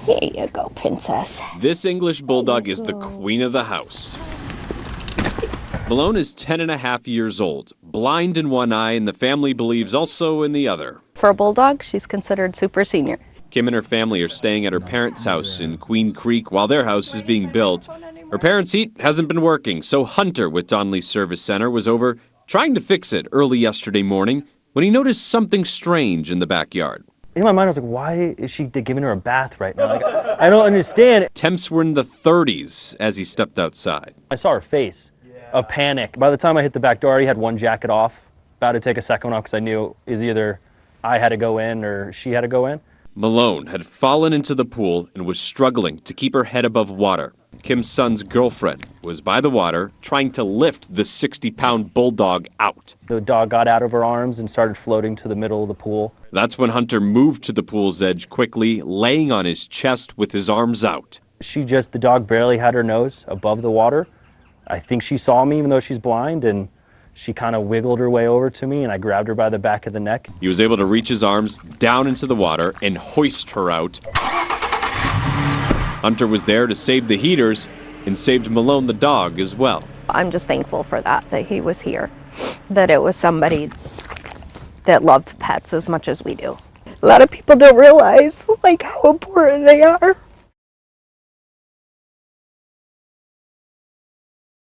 Here you go, princess. This English bulldog is the queen of the house. Malone is 10 and a half years old, blind in one eye, and the family believes also in the other. For a bulldog, she's considered super senior. Kim and her family are staying at her parents' house in Queen Creek while their house is being built. Her parents' heat hasn't been working, so Hunter with Donley Service Center was over trying to fix it early yesterday morning when he noticed something strange in the backyard. In my mind, I was like, why is she giving her a bath right now? Like, I don't understand. Temps were in the 30s as he stepped outside. I saw her face of panic. By the time I hit the back door, I already had one jacket off, about to take a second one off because I knew it was either I had to go in or she had to go in. Malone had fallen into the pool and was struggling to keep her head above water. Kim's son's girlfriend was by the water trying to lift the 60-pound bulldog out. The dog got out of her arms and started floating to the middle of the pool. That's when Hunter moved to the pool's edge quickly, laying on his chest with his arms out. The dog barely had her nose above the water. I think she saw me even though she's blind, and she kind of wiggled her way over to me, and I grabbed her by the back of the neck. He was able to reach his arms down into the water and hoist her out. Hunter was there to save the heaters and saved Malone the dog as well. I'm just thankful for that he was here, that it was somebody that loved pets as much as we do. A lot of people don't realize how important they are.